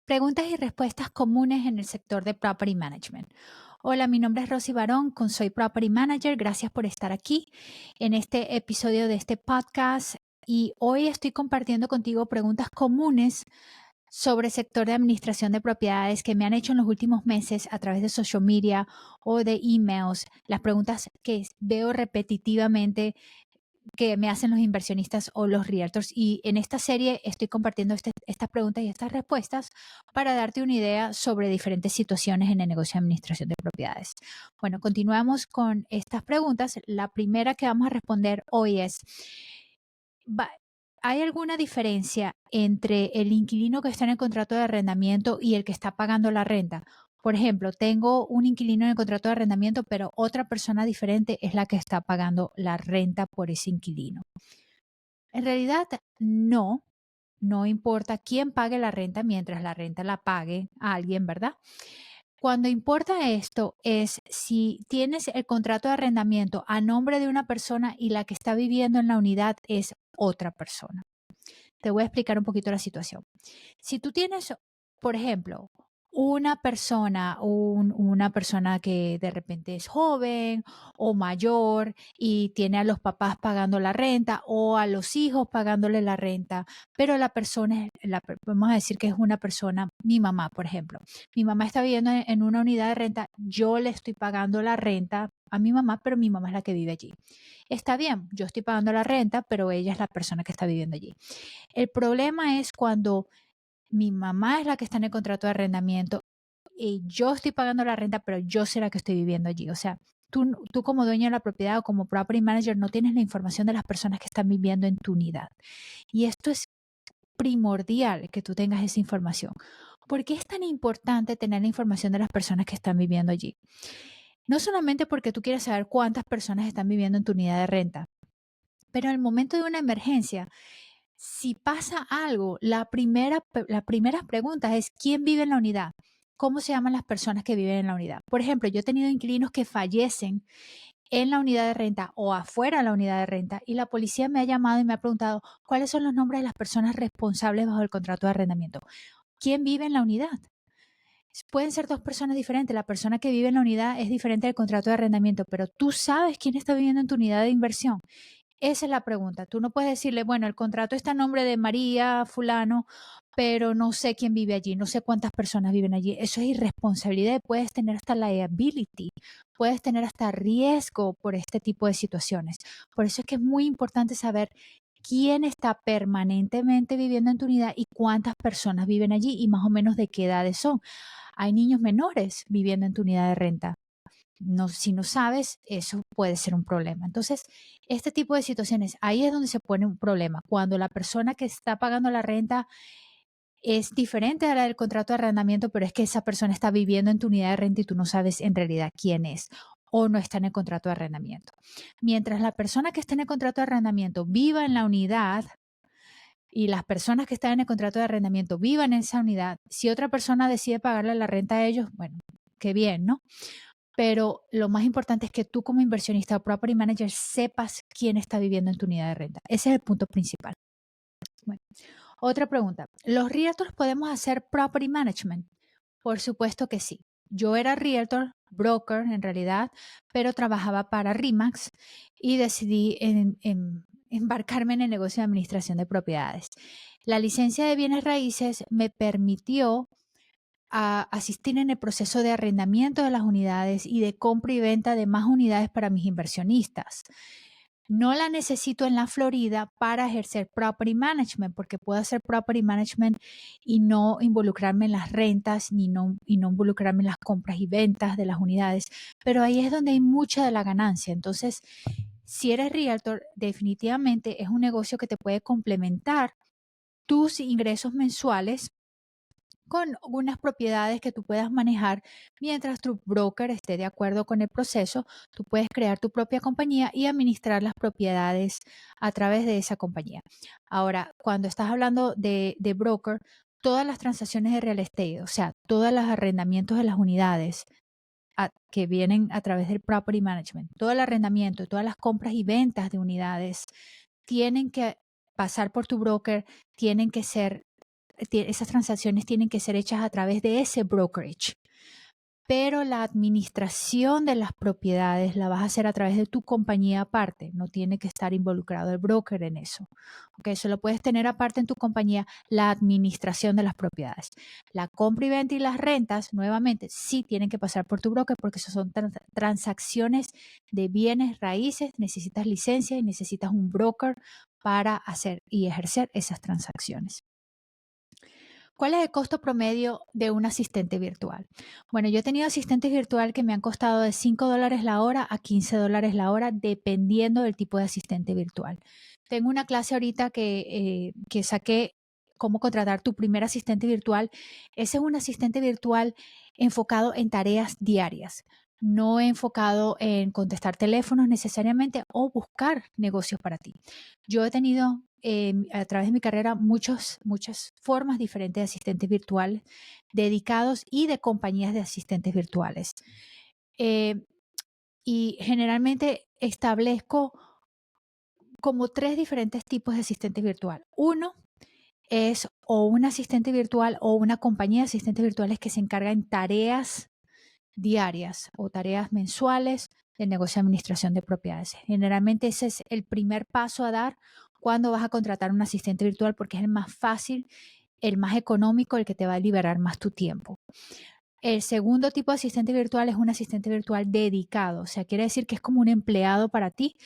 Preguntas y respuestas comunes en el sector de Property Management. Hola, mi nombre es Rosy Barón, Soy Property Manager. Gracias por estar aquí en este episodio de este podcast. Y hoy estoy compartiendo contigo preguntas comunes sobre el sector de administración de propiedades que me han hecho en los últimos meses a través de social media o de emails. Las preguntas que veo repetitivamente que me hacen los inversionistas o los realtors. Y en esta serie estoy compartiendo estas preguntas y estas respuestas para darte una idea sobre diferentes situaciones en el negocio de administración de propiedades. Bueno, continuamos con estas preguntas. La primera que vamos a responder hoy es, va- ¿hay alguna diferencia entre el inquilino que está en el contrato de arrendamiento y el que está pagando la renta? Por ejemplo, tengo un inquilino en el contrato de arrendamiento, pero otra persona diferente es la que está pagando la renta por ese inquilino. En realidad, no, no importa quién pague la renta mientras la renta la pague a alguien, ¿verdad? Cuando importa esto es si tienes el contrato de arrendamiento a nombre de una persona y la que está viviendo en la unidad es otra persona. Te voy a explicar un poquito la situación. Si tú tienes, por ejemplo, una persona que de repente es joven o mayor y tiene a los papás pagando la renta o a los hijos pagándole la renta, pero la persona, vamos a decir que es una persona, mi mamá, por ejemplo. Mi mamá está viviendo en una unidad de renta, yo le estoy pagando la renta a mi mamá, pero mi mamá es la que vive allí. Está bien, yo estoy pagando la renta, pero ella es la persona que está viviendo allí. El problema es cuando mi mamá es la que está en el contrato de arrendamiento y yo estoy pagando la renta, pero yo soy la que estoy viviendo allí. O sea, tú como dueño de la propiedad o como property manager no tienes la información de las personas que están viviendo en tu unidad. Y esto es primordial que tú tengas esa información. ¿Por qué es tan importante tener la información de las personas que están viviendo allí? No solamente porque tú quieres saber cuántas personas están viviendo en tu unidad de renta, pero en el momento de una emergencia, si pasa algo, la primera pregunta es, ¿quién vive en la unidad? ¿Cómo se llaman las personas que viven en la unidad? Por ejemplo, yo he tenido inquilinos que fallecen en la unidad de renta o afuera de la unidad de renta y la policía me ha llamado y me ha preguntado cuáles son los nombres de las personas responsables bajo el contrato de arrendamiento. ¿Quién vive en la unidad? Pueden ser dos personas diferentes. La persona que vive en la unidad es diferente del contrato de arrendamiento, pero tú sabes quién está viviendo en tu unidad de inversión. Esa es la pregunta. Tú no puedes decirle, bueno, el contrato está a nombre de María, fulano, pero no sé quién vive allí, no sé cuántas personas viven allí. Eso es irresponsabilidad. Puedes tener hasta liability, puedes tener hasta riesgo por este tipo de situaciones. Por eso es que es muy importante saber quién está permanentemente viviendo en tu unidad y cuántas personas viven allí y más o menos de qué edades son. Hay niños menores viviendo en tu unidad de renta. No, si no sabes, eso puede ser un problema. Entonces, este tipo de situaciones, ahí es donde se pone un problema. Cuando la persona que está pagando la renta es diferente a la del contrato de arrendamiento, pero es que esa persona está viviendo en tu unidad de renta y tú no sabes en realidad quién es o no está en el contrato de arrendamiento. Mientras la persona que está en el contrato de arrendamiento viva en la unidad y las personas que están en el contrato de arrendamiento vivan en esa unidad, si otra persona decide pagarle la renta a ellos, bueno, qué bien, ¿no? Pero lo más importante es que tú como inversionista o property manager sepas quién está viviendo en tu unidad de renta. Ese es el punto principal. Bueno, otra pregunta. ¿Los realtors podemos hacer property management? Por supuesto que sí. Yo era realtor, broker en realidad, pero trabajaba para RIMAX y decidí embarcarme en el negocio de administración de propiedades. La licencia de bienes raíces me permitió a asistir en el proceso de arrendamiento de las unidades y de compra y venta de más unidades para mis inversionistas. No la necesito en la Florida para ejercer property management, porque puedo hacer property management y no involucrarme en las rentas y no involucrarme en las compras y ventas de las unidades. Pero ahí es donde hay mucha de la ganancia. Entonces, si eres realtor, definitivamente es un negocio que te puede complementar tus ingresos mensuales con unas propiedades que tú puedas manejar mientras tu broker esté de acuerdo con el proceso. Tú puedes crear tu propia compañía y administrar las propiedades a través de esa compañía. Ahora, cuando estás hablando de broker, todas las transacciones de real estate, o sea, todos los arrendamientos de las unidades que vienen a través del property management, todo el arrendamiento, todas las compras y ventas de unidades tienen que pasar por tu broker, tienen que ser esas transacciones tienen que ser hechas a través de ese brokerage. Pero la administración de las propiedades la vas a hacer a través de tu compañía aparte. No tiene que estar involucrado el broker en eso. ¿Ok? Eso lo puedes tener aparte en tu compañía, la administración de las propiedades. La compra y venta y las rentas, nuevamente, sí tienen que pasar por tu broker porque eso son transacciones de bienes raíces. Necesitas licencia y necesitas un broker para hacer y ejercer esas transacciones. ¿Cuál es el costo promedio de un asistente virtual? Bueno, yo he tenido asistentes virtual que me han costado de $5 la hora a $15 la hora, dependiendo del tipo de asistente virtual. Tengo una clase ahorita que saqué cómo contratar tu primer asistente virtual. Ese es un asistente virtual enfocado en tareas diarias, no enfocado en contestar teléfonos necesariamente o buscar negocios para ti. Yo he tenido a través de mi carrera muchas formas diferentes de asistentes virtuales dedicados y de compañías de asistentes virtuales. Eh, y generalmente establezco como 3 diferentes tipos de asistentes virtual. Uno es o un asistente virtual o una compañía de asistentes virtuales que se encarga en tareas diarias o tareas mensuales del negocio de administración de propiedades. Generalmente ese es el primer paso a dar cuando vas a contratar un asistente virtual porque es el más fácil, el más económico, el que te va a liberar más tu tiempo. El segundo tipo de asistente virtual es un asistente virtual dedicado, o sea, quiere decir que es como un empleado para ti.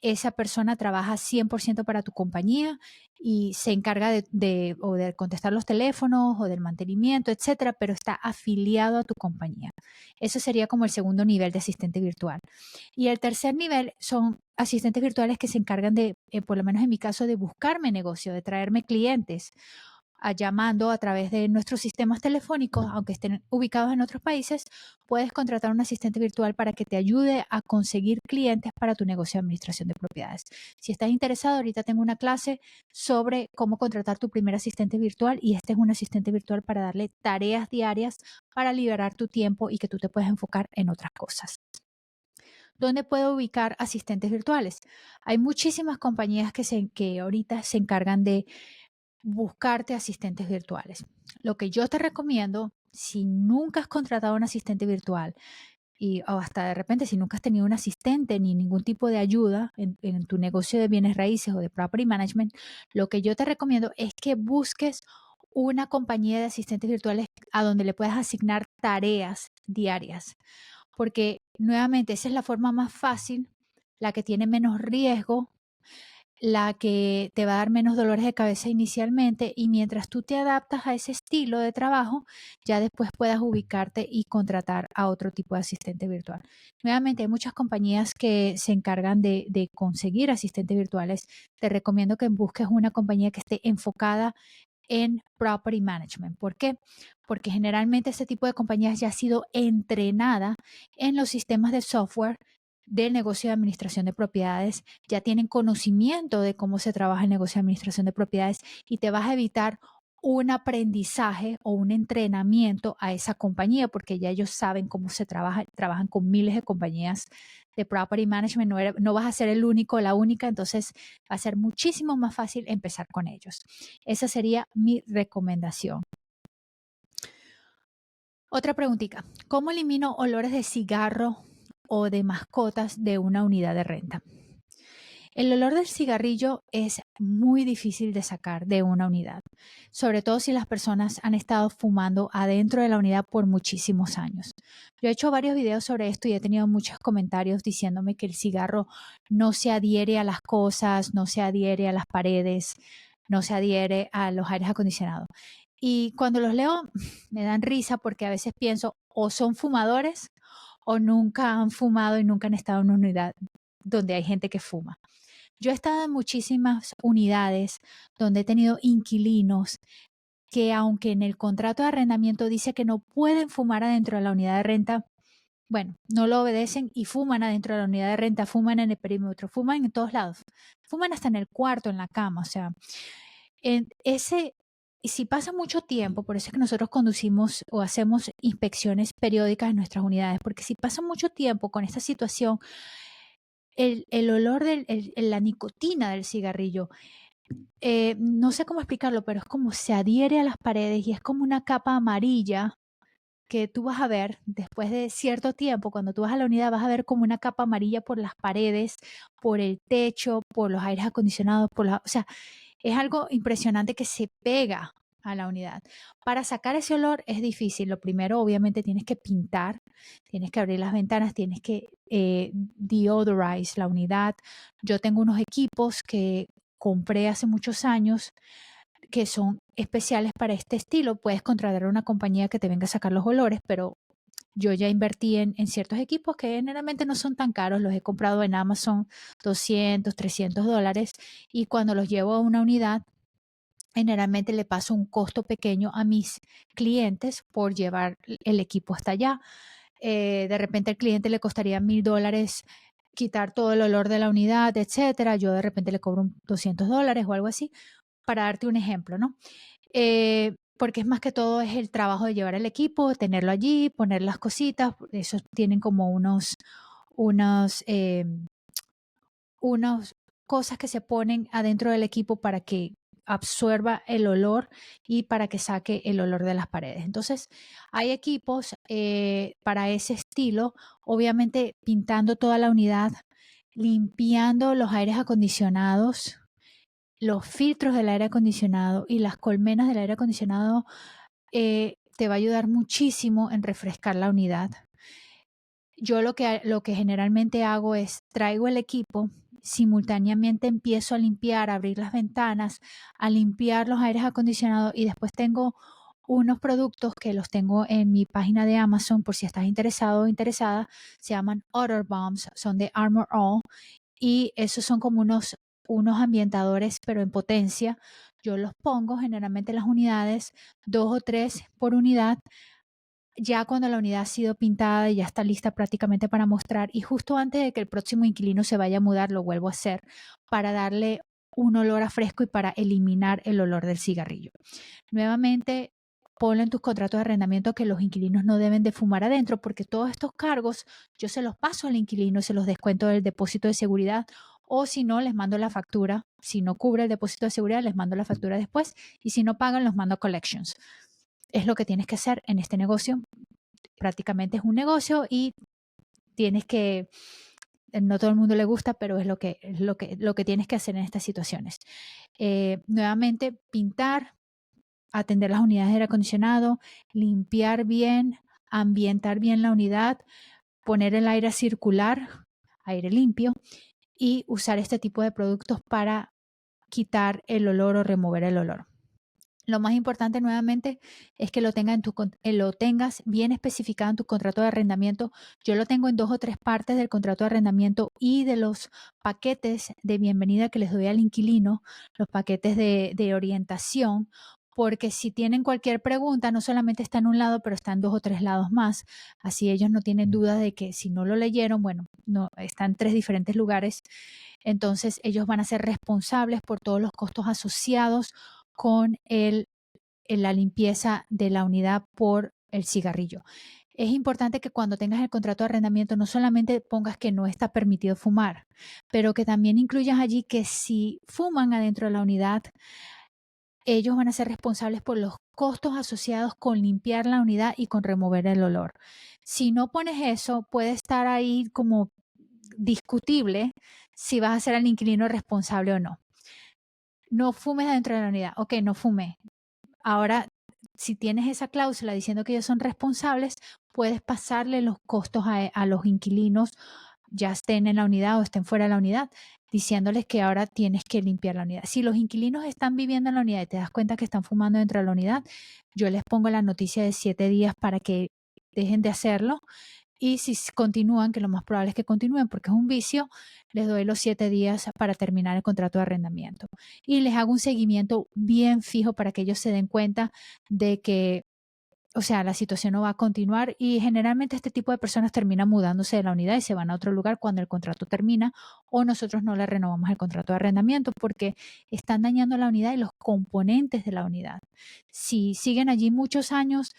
Esa persona trabaja 100% para tu compañía y se encarga o de contestar los teléfonos o del mantenimiento, etcétera, pero está afiliado a tu compañía. Eso sería como el segundo nivel de asistente virtual. Y el tercer nivel son asistentes virtuales que se encargan de, por lo menos en mi caso, de buscarme negocio, de traerme clientes llamando a través de nuestros sistemas telefónicos, aunque estén ubicados en otros países, puedes contratar un asistente virtual para que te ayude a conseguir clientes para tu negocio de administración de propiedades. Si estás interesado, ahorita tengo una clase sobre cómo contratar tu primer asistente virtual y este es un asistente virtual para darle tareas diarias para liberar tu tiempo y que tú te puedas enfocar en otras cosas. ¿Dónde puedo ubicar asistentes virtuales? Hay muchísimas compañías que ahorita se encargan de buscarte asistentes virtuales. Lo que yo te recomiendo, si nunca has contratado un asistente virtual o hasta de repente si nunca has tenido un asistente ni ningún tipo de ayuda en tu negocio de bienes raíces o de property management, lo que yo te recomiendo es que busques una compañía de asistentes virtuales a donde le puedas asignar tareas diarias, porque nuevamente esa es la forma más fácil, la que tiene menos riesgo, la que te va a dar menos dolores de cabeza inicialmente y mientras tú te adaptas a ese estilo de trabajo, ya después puedas ubicarte y contratar a otro tipo de asistente virtual. Nuevamente, hay muchas compañías que se encargan de conseguir asistentes virtuales. Te recomiendo que busques una compañía que esté enfocada en property management. ¿Por qué? Porque generalmente este tipo de compañías ya ha sido entrenada en los sistemas de software del negocio de administración de propiedades, ya tienen conocimiento de cómo se trabaja el negocio de administración de propiedades y te vas a evitar un aprendizaje o un entrenamiento a esa compañía porque ya ellos saben cómo se trabaja, trabajan con miles de compañías de property management, no vas a ser el único o la única, entonces va a ser muchísimo más fácil empezar con ellos. Esa sería mi recomendación. Otra preguntita, ¿cómo elimino olores de cigarro o de mascotas de una unidad de renta? El olor del cigarrillo es muy difícil de sacar de una unidad, sobre todo si las personas han estado fumando adentro de la unidad por muchísimos años. Yo he hecho varios videos sobre esto y he tenido muchos comentarios diciéndome que el cigarro no se adhiere a las cosas, no se adhiere a las paredes, no se adhiere a los aires acondicionados. Y cuando los leo me dan risa porque a veces pienso o son fumadores o nunca han fumado y nunca han estado en una unidad donde hay gente que fuma. Yo he estado en muchísimas unidades donde he tenido inquilinos que aunque en el contrato de arrendamiento dice que no pueden fumar adentro de la unidad de renta, bueno, no lo obedecen y fuman adentro de la unidad de renta, fuman en el perímetro, fuman en todos lados, fuman hasta en el cuarto, en la cama, o sea, y si pasa mucho tiempo, por eso es que nosotros conducimos o hacemos inspecciones periódicas en nuestras unidades, porque si pasa mucho tiempo con esta situación, el olor de la nicotina del cigarrillo No sé cómo explicarlo, pero es como se adhiere a las paredes y es como una capa amarilla que tú vas a ver después de cierto tiempo, cuando tú vas a la unidad, vas a ver como una capa amarilla por las paredes, por el techo, por los aires acondicionados, o sea, es algo impresionante que se pega a la unidad. Para sacar ese olor es difícil. Lo primero, obviamente, tienes que pintar, tienes que abrir las ventanas, tienes que deodorize la unidad. Yo tengo unos equipos que compré hace muchos años que son especiales para este estilo. Puedes contratar a una compañía que te venga a sacar los olores, pero yo ya invertí en ciertos equipos que generalmente no son tan caros. Los he comprado en Amazon, 200, $300, y cuando los llevo a una unidad, generalmente le paso un costo pequeño a mis clientes por llevar el equipo hasta allá. De repente al cliente le costaría $1000 quitar todo el olor de la unidad, etcétera. Yo de repente le cobro $200 o algo así, para darte un ejemplo, ¿no? Porque es más que todo es el trabajo de llevar el equipo, tenerlo allí, poner las cositas. Esos tienen como unos, unas cosas que se ponen adentro del equipo para que absorba el olor y para que saque el olor de las paredes. Entonces, hay equipos para ese estilo, obviamente pintando toda la unidad, limpiando los aires acondicionados, los filtros del aire acondicionado y las colmenas del aire acondicionado. Te va a ayudar muchísimo en refrescar la unidad. Yo lo que generalmente hago es traigo el equipo, simultáneamente empiezo a limpiar, a abrir las ventanas, a limpiar los aires acondicionados, y después tengo unos productos que los tengo en mi página de Amazon por si estás interesado o interesada. Se llaman Odor Bombs, son de Armor All, y esos son como unos ambientadores, pero en potencia. Yo los pongo generalmente en las unidades, 2 o 3 por unidad, ya cuando la unidad ha sido pintada y ya está lista prácticamente para mostrar, y justo antes de que el próximo inquilino se vaya a mudar, lo vuelvo a hacer para darle un olor a fresco y para eliminar el olor del cigarrillo. Nuevamente, ponlo en tus contratos de arrendamiento que los inquilinos no deben de fumar adentro, porque todos estos cargos yo se los paso al inquilino, se los descuento del depósito de seguridad, o si no, les mando la factura. Si no cubre el depósito de seguridad, les mando la factura después, y si no pagan, los mando a collections. Es lo que tienes que hacer en este negocio. Prácticamente es un negocio y tienes que, no todo el mundo le gusta, pero es lo que tienes que hacer en estas situaciones. Nuevamente, pintar, atender las unidades de aire acondicionado, limpiar bien, ambientar bien la unidad, poner el aire circular, aire limpio, y usar este tipo de productos para quitar el olor o remover el olor. Lo más importante nuevamente es que lo tengas bien especificado en tu contrato de arrendamiento. Yo lo tengo en 2 o 3 partes del contrato de arrendamiento y de los paquetes de bienvenida que les doy al inquilino, los paquetes de orientación, porque si tienen cualquier pregunta, no solamente está en un lado, pero está en 2 o 3 lados más. Así ellos no tienen duda de que si no lo leyeron, bueno, no, está en 3 diferentes lugares. Entonces ellos van a ser responsables por todos los costos asociados con la limpieza de la unidad por el cigarrillo. Es importante que cuando tengas el contrato de arrendamiento no solamente pongas que no está permitido fumar, pero que también incluyas allí que si fuman adentro de la unidad, ellos van a ser responsables por los costos asociados con limpiar la unidad y con remover el olor. Si no pones eso, puede estar ahí como discutible si vas a ser el inquilino responsable o no. No fumes adentro de la unidad. Ok, no fume. Ahora, si tienes esa cláusula diciendo que ellos son responsables, puedes pasarle los costos a los inquilinos, ya estén en la unidad o estén fuera de la unidad, diciéndoles que ahora tienes que limpiar la unidad. Si los inquilinos están viviendo en la unidad y te das cuenta que están fumando dentro de la unidad, yo les pongo la noticia de 7 días para que dejen de hacerlo, y si continúan, que lo más probable es que continúen porque es un vicio, les doy los 7 días para terminar el contrato de arrendamiento. Y les hago un seguimiento bien fijo para que ellos se den cuenta de que, o sea, la situación no va a continuar, y generalmente este tipo de personas terminan mudándose de la unidad y se van a otro lugar cuando el contrato termina, o nosotros no le renovamos el contrato de arrendamiento porque están dañando la unidad y los componentes de la unidad. Si siguen allí muchos años,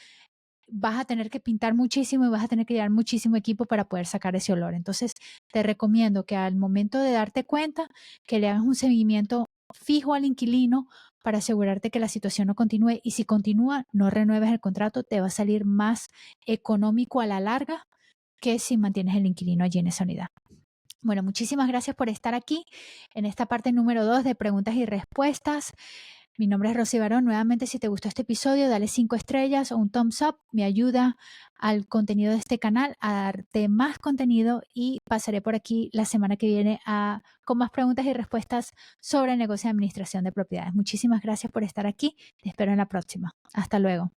vas a tener que pintar muchísimo y vas a tener que llevar muchísimo equipo para poder sacar ese olor. Entonces, te recomiendo que al momento de darte cuenta, que le hagas un seguimiento fijo al inquilino para asegurarte que la situación no continúe, y si continúa, no renueves el contrato, te va a salir más económico a la larga que si mantienes el inquilino allí en esa unidad. Bueno, muchísimas gracias por estar aquí en esta parte número 2 de preguntas y respuestas. Mi nombre es Rosy Barón. Nuevamente, si te gustó este episodio, dale 5 estrellas o un thumbs up. Me ayuda al contenido de este canal a darte más contenido, y pasaré por aquí la semana que viene con más preguntas y respuestas sobre el negocio de administración de propiedades. Muchísimas gracias por estar aquí. Te espero en la próxima. Hasta luego.